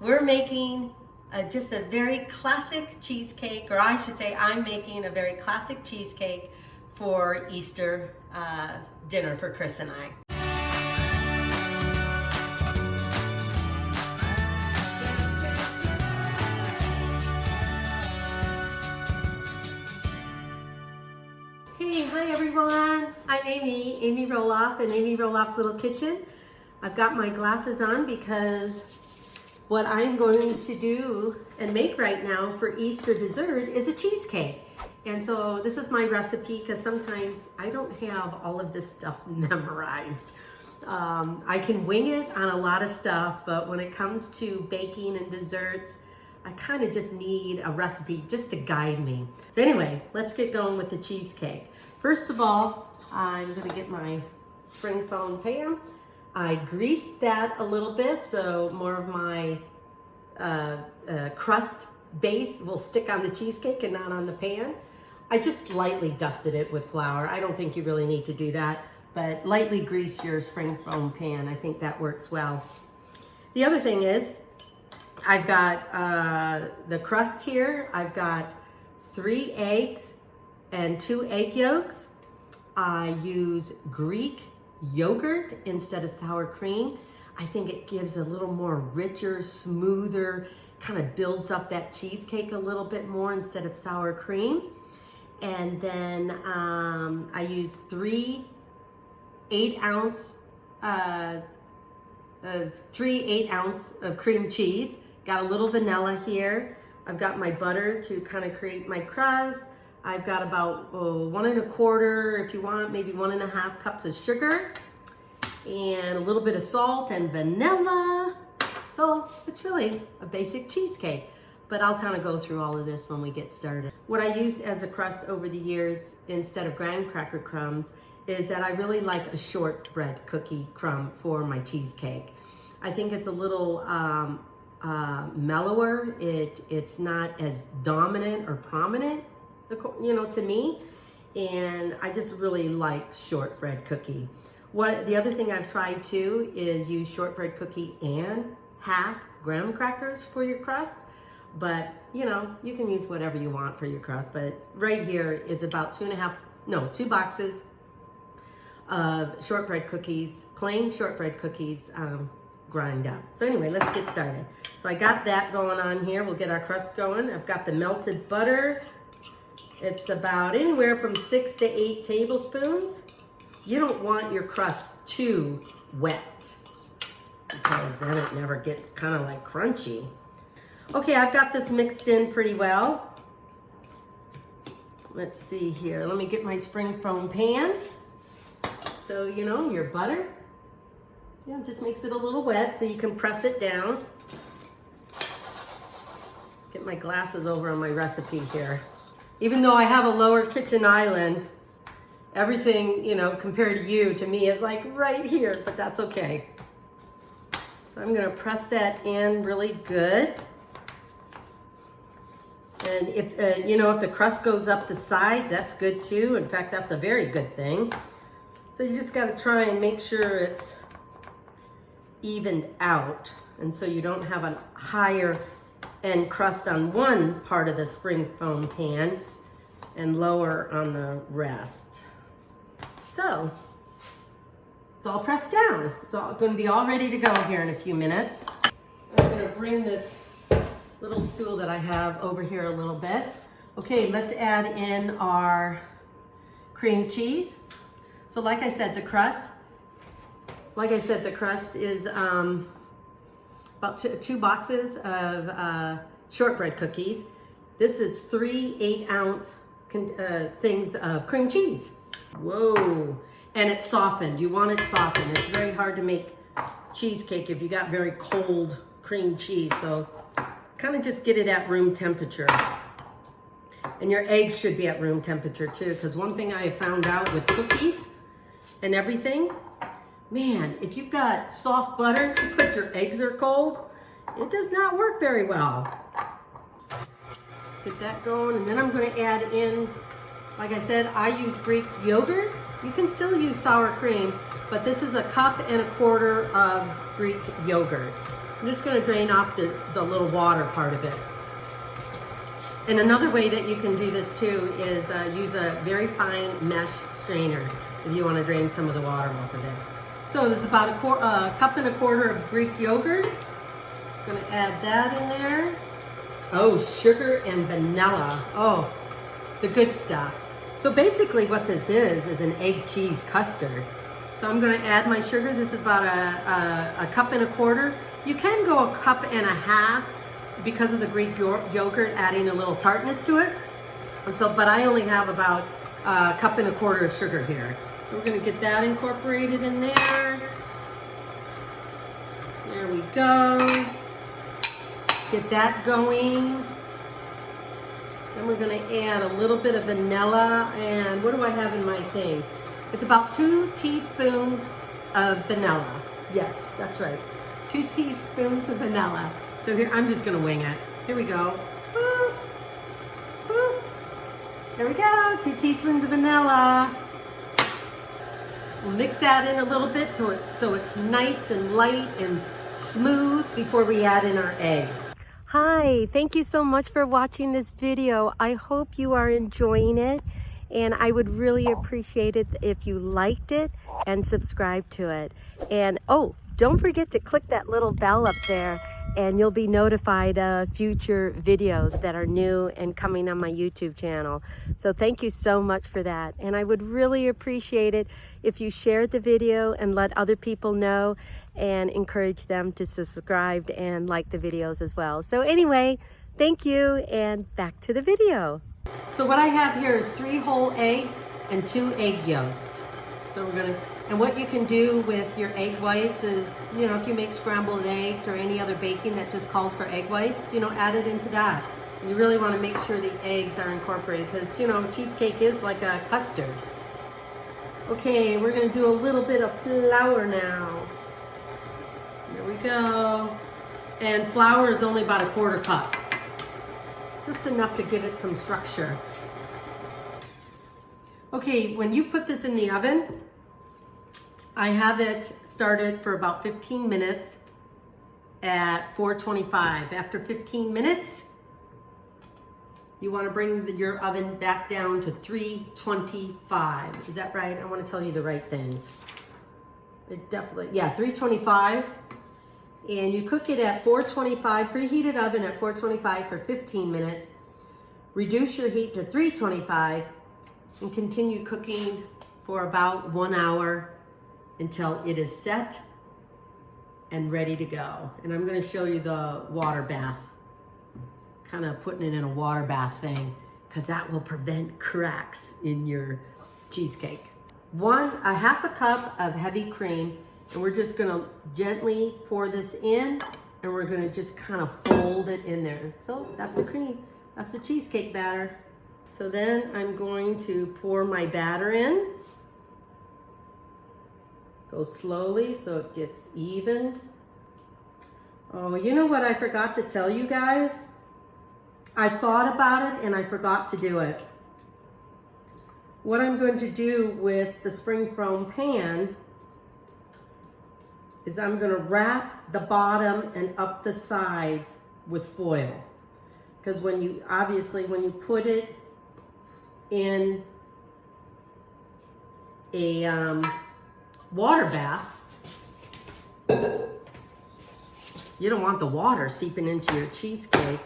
we're making just a very classic cheesecake, or I should say I'm making a very classic cheesecake for Easter dinner for Chris and I. Hey, hi everyone. I'm Amy Roloff in Amy Roloff's Little Kitchen. I've got my glasses on because what I'm going to do and make right now for Easter dessert is a cheesecake. And so this is my recipe because sometimes I don't have all of this stuff memorized. I can wing it on a lot of stuff, but when it comes to baking and desserts, I kind of just need a recipe just to guide me. So anyway, let's get going with the cheesecake. First of all, I'm gonna get my spring foam pan. I greased that a little bit so more of my crust base will stick on the cheesecake and not on the pan. I just lightly dusted it with flour. I don't think you really need to do that, but lightly grease your spring foam pan. I think that works well. The other thing is, I've got the crust here. I've got 3 eggs and 2 egg yolks. I use Greek yogurt instead of sour cream. I think it gives a little more richer, smoother, kind of builds up that cheesecake a little bit more instead of sour cream. And then I use 3 8-ounce of cream cheese. Got a little vanilla here. I've got my butter to kind of create my crust. I've got about 1 1/4, if you want, maybe 1 1/2 cups of sugar, and a little bit of salt and vanilla. So it's really a basic cheesecake, but I'll kind of go through all of this when we get started. What I used as a crust over the years instead of graham cracker crumbs is that I really like a shortbread cookie crumb for my cheesecake. I think it's a little mellower. It's not as dominant or prominent, you know, to me, and I just really like shortbread cookie. The other thing I've tried too is use shortbread cookie and half graham crackers for your crust, but you know, you can use whatever you want for your crust. But right here is about 2 boxes of shortbread cookies, plain shortbread cookies, grind up. So anyway, let's get started. So I got that going on here. We'll get our crust going. I've got the melted butter. It's about anywhere from 6 to 8 tablespoons. You don't want your crust too wet because then it never gets kind of like crunchy. Okay, I've got this mixed in pretty well. Let's see here. Let me get my spring foam pan. So, you know, your butter, you know, just makes it a little wet so you can press it down. Get my glasses over on my recipe here. Even though I have a lower kitchen island, everything, you know, compared to you, to me, is like right here, but that's okay. So I'm gonna press that in really good. And if, you know, if the crust goes up the sides, that's good too. In fact, that's a very good thing. So you just gotta try and make sure it's evened out. And so you don't have a higher end crust on one part of the spring foam pan and lower on the rest. So it's all pressed down. It's all going to be all ready to go here in a few minutes. I'm going to bring this little stool that I have over here a little bit. Okay, let's add in our cream cheese. So like I said, the crust is about 2 boxes of shortbread cookies. This is 3 8-ounce things of cream cheese. Whoa, and it's softened. You want it softened. It's very hard to make cheesecake if you got very cold cream cheese. So kind of just get it at room temperature. And your eggs should be at room temperature too, because one thing I have found out with cookies and everything, man, if you've got soft butter but your eggs are cold, it does not work very well. Get that going, and then I'm going to add in, like I said, I use Greek yogurt. You can still use sour cream, but this is 1 1/4 cups of Greek yogurt. I'm just going to drain off the little water part of it. And another way that you can do this too is use a very fine mesh strainer if you want to drain some of the water off of it. So there's about a cup and a quarter of Greek yogurt. I'm going to add that in there. Oh, sugar and vanilla. Oh, the good stuff. So basically what this is an egg cheese custard. So I'm going to add my sugar. This is about a cup and a quarter. You can go a cup and a half because of the Greek yogurt adding a little tartness to it. And so, but I only have about a cup and a quarter of sugar here. So we're going to get that incorporated in there. There we go. Get that going. Then we're going to add a little bit of vanilla. And what do I have in my thing? It's about 2 teaspoons of vanilla. Yes, that's right. 2 teaspoons of vanilla. So here, I'm just going to wing it. Here we go. Boop, boop. There we go. 2 teaspoons of vanilla. We'll mix that in a little bit so it's nice and light and smooth before we add in our eggs. Hi, thank you so much for watching this video. I hope you are enjoying it, and I would really appreciate it if you liked it and subscribed to it. And oh, don't forget to click that little bell up there, and you'll be notified of future videos that are new and coming on my YouTube channel. So thank you so much for that. And I would really appreciate it if you shared the video and let other people know and encourage them to subscribe and like the videos as well. So anyway, thank you, and back to the video. So what I have here is 3 whole eggs and 2 egg yolks. So we're gonna, and what you can do with your egg whites is, you know, if you make scrambled eggs or any other baking that just calls for egg whites, you know, add it into that. And you really want to make sure the eggs are incorporated because, you know, cheesecake is like a custard. Okay, we're going to do a little bit of flour now. There we go. And flour is only about a 1/4 cup. Just enough to give it some structure. Okay, when you put this in the oven, I have it started for about 15 minutes at 425. After 15 minutes, you want to bring your oven back down to 325. Is that right? I want to tell you the right things. It definitely, yeah, 325. And you cook it at 425, preheated oven at 425 for 15 minutes. Reduce your heat to 325 and continue cooking for about 1 hour until it is set and ready to go. And I'm going to show you the water bath. Kind of putting it in a water bath thing because that will prevent cracks in your cheesecake. A half a cup of heavy cream, and we're just going to gently pour this in, and we're going to just kind of fold it in there. So that's the cream. That's the cheesecake batter. So then I'm going to pour my batter in. Go slowly so it gets evened. Oh, you know what I forgot to tell you guys? I thought about it and I forgot to do it. What I'm going to do with the spring foam pan is I'm going to wrap the bottom and up the sides with foil. Because when you put it in a water bath, you don't want the water seeping into your cheesecake.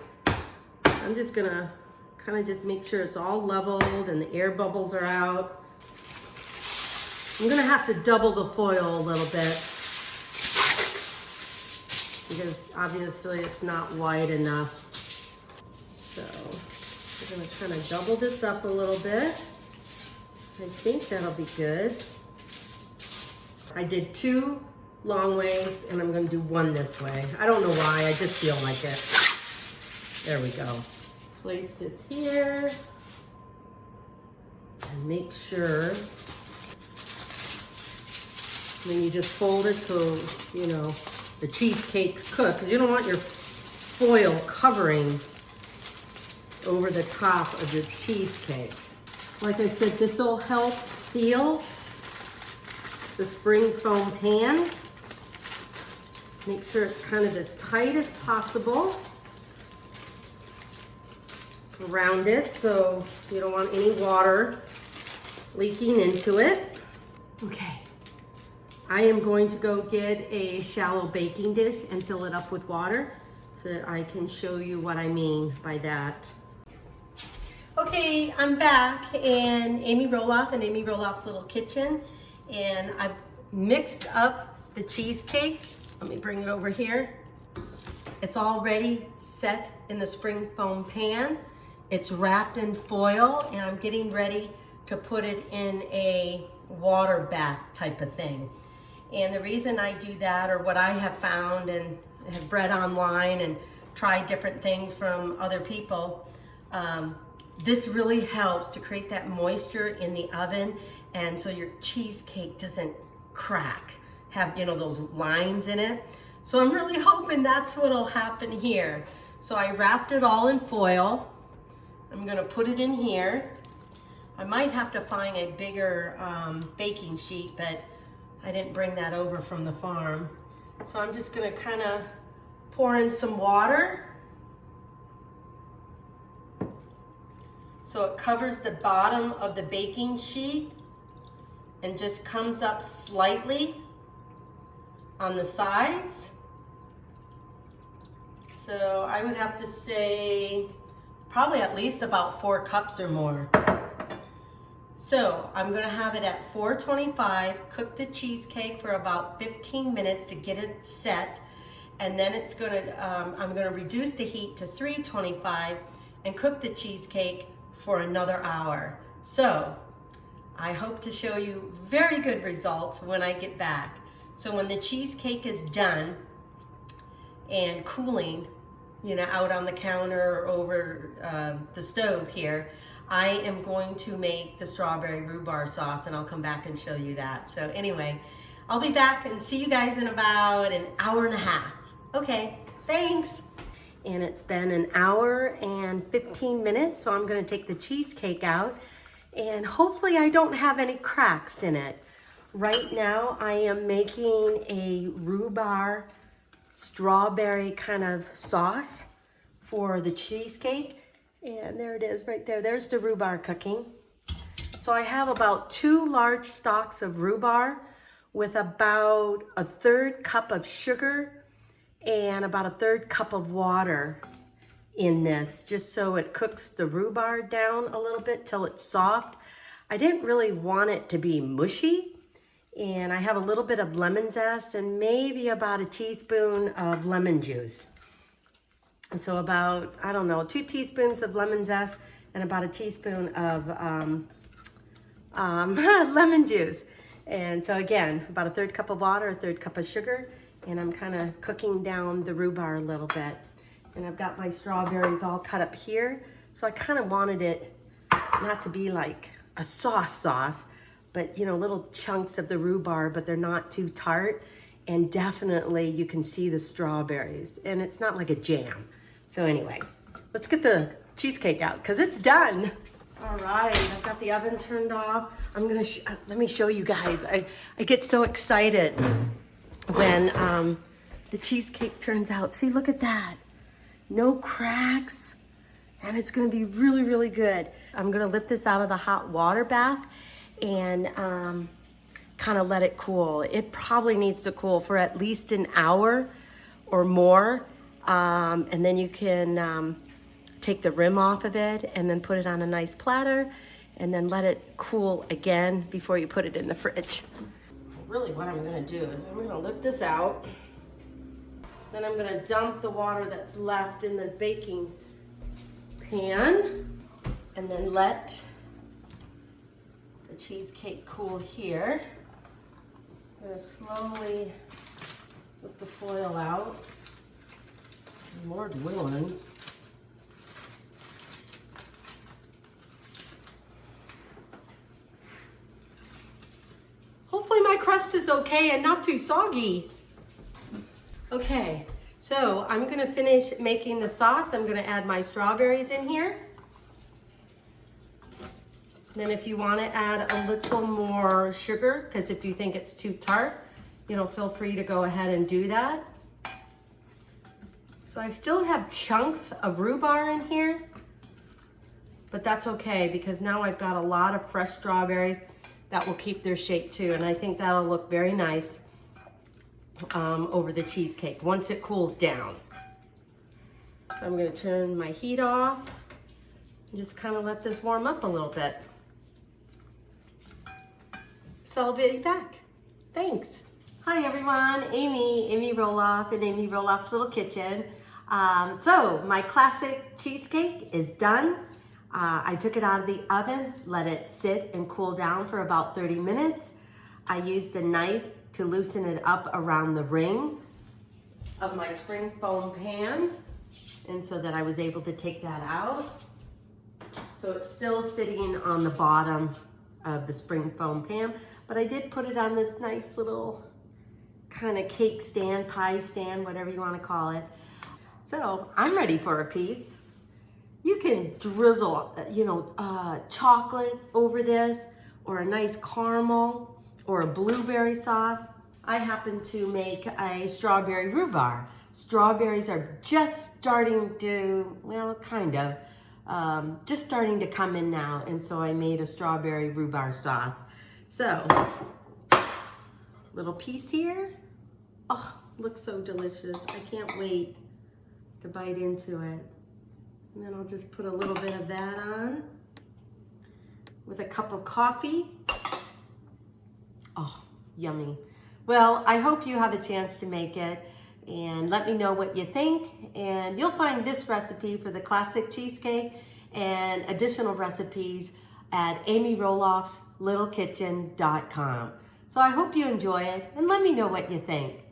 I'm just gonna kind of just make sure it's all leveled and the air bubbles are out. I'm gonna have to double the foil a little bit because obviously it's not wide enough. So we're gonna kind of double this up a little bit. I think that'll be good. I did 2 long ways and I'm gonna do 1 this way. I don't know why, I just feel like it. There we go. Place this here and make sure. Then you just fold it so, you know, the cheesecake cooks. You don't want your foil covering over the top of your cheesecake. Like I said, this will help seal the spring foam pan. Make sure it's kind of as tight as possible around it, so you don't want any water leaking into it. Okay, I am going to go get a shallow baking dish and fill it up with water so that I can show you what I mean by that. Okay, I'm back in Amy Roloff and Amy Roloff's Little Kitchen, and I've mixed up the cheesecake. Let me bring it over here. It's already set in the spring foam pan. It's wrapped in foil, and I'm getting ready to put it in a water bath type of thing. And the reason I do that, or what I have found and have read online and tried different things from other people, this really helps to create that moisture in the oven, and so your cheesecake doesn't crack, have, you know, those lines in it. So I'm really hoping that's what'll happen here. So I wrapped it all in foil. I'm gonna put it in here. I might have to find a bigger baking sheet, but I didn't bring that over from the farm. So I'm just gonna kind of pour in some water so it covers the bottom of the baking sheet and just comes up slightly on the sides. So I would have to say probably at least about 4 cups or more. So I'm gonna have it at 425, cook the cheesecake for about 15 minutes to get it set, and then it's gonna, I'm gonna reduce the heat to 325 and cook the cheesecake for another hour. So I hope to show you very good results when I get back. So when the cheesecake is done and cooling, you know, out on the counter or over the stove here, I am going to make the strawberry rhubarb sauce, and I'll come back and show you that. So anyway, I'll be back and see you guys in about an hour and a half. Okay, thanks. And it's been an hour and 15 minutes, so I'm gonna take the cheesecake out, and hopefully I don't have any cracks in it. Right now, I am making a rhubarb strawberry kind of sauce for the cheesecake. And there it is right there. There's the rhubarb cooking. So I have about 2 large stalks of rhubarb with about 1/3 cup of sugar and about 1/3 cup of water in this, just so it cooks the rhubarb down a little bit till it's soft. I didn't really want it to be mushy. And I have a little bit of lemon zest and maybe about a teaspoon of lemon juice. And so about, I don't know, 2 teaspoons of lemon zest and about a teaspoon of lemon juice. And so again, about 1/3 cup of water, 1/3 cup of sugar, and I'm kind of cooking down the rhubarb a little bit. And I've got my strawberries all cut up here. So I kind of wanted it not to be like a sauce, but you know, little chunks of the rhubarb, but they're not too tart. And definitely you can see the strawberries, and it's not like a jam. So anyway, let's get the cheesecake out because it's done. All right, I've got the oven turned off. I'm gonna, let me show you guys. I get so excited when the cheesecake turns out. See, look at that. No cracks, and it's gonna be really, really good. I'm gonna lift this out of the hot water bath and kind of let it cool. It probably needs to cool for at least an hour or more. And then you can take the rim off of it and then put it on a nice platter and then let it cool again before you put it in the fridge. Really what I'm gonna do is I'm gonna lift this out. Then I'm gonna dump the water that's left in the baking pan and then let the cheesecake cool here. I'm gonna slowly lift the foil out. Lord willing. Hopefully my crust is okay and not too soggy. Okay, so I'm gonna finish making the sauce. I'm gonna add my strawberries in here. Then if you wanna add a little more sugar, because if you think it's too tart, you know, feel free to go ahead and do that. So I still have chunks of rhubarb in here, but that's okay because now I've got a lot of fresh strawberries that will keep their shape too. And I think that'll look very nice over the cheesecake once it cools down. So I'm gonna turn my heat off and just kind of let this warm up a little bit. So I'll be back. Thanks. Hi everyone, Amy Roloff and Amy Roloff's Little Kitchen. So my classic cheesecake is done. I took it out of the oven, let it sit and cool down for about 30 minutes. I used a knife to loosen it up around the ring of my spring foam pan, and so that I was able to take that out. So it's still sitting on the bottom of the spring foam pan, but I did put it on this nice little kind of cake stand, pie stand, whatever you want to call it. So I'm ready for a piece. You can drizzle, chocolate over this, or a nice caramel, or a blueberry sauce. I happen to make a strawberry rhubarb. Strawberries are just starting to, well, kind of, just starting to come in now, and so I made a strawberry rhubarb sauce. So, little piece here. Oh, looks so delicious. I can't wait to bite into it. And then I'll just put a little bit of that on with a cup of coffee. Oh, yummy. Well, I hope you have a chance to make it, and let me know what you think. And you'll find this recipe for the classic cheesecake and additional recipes at amyroloffslittlekitchen.com. So I hope you enjoy it, and let me know what you think.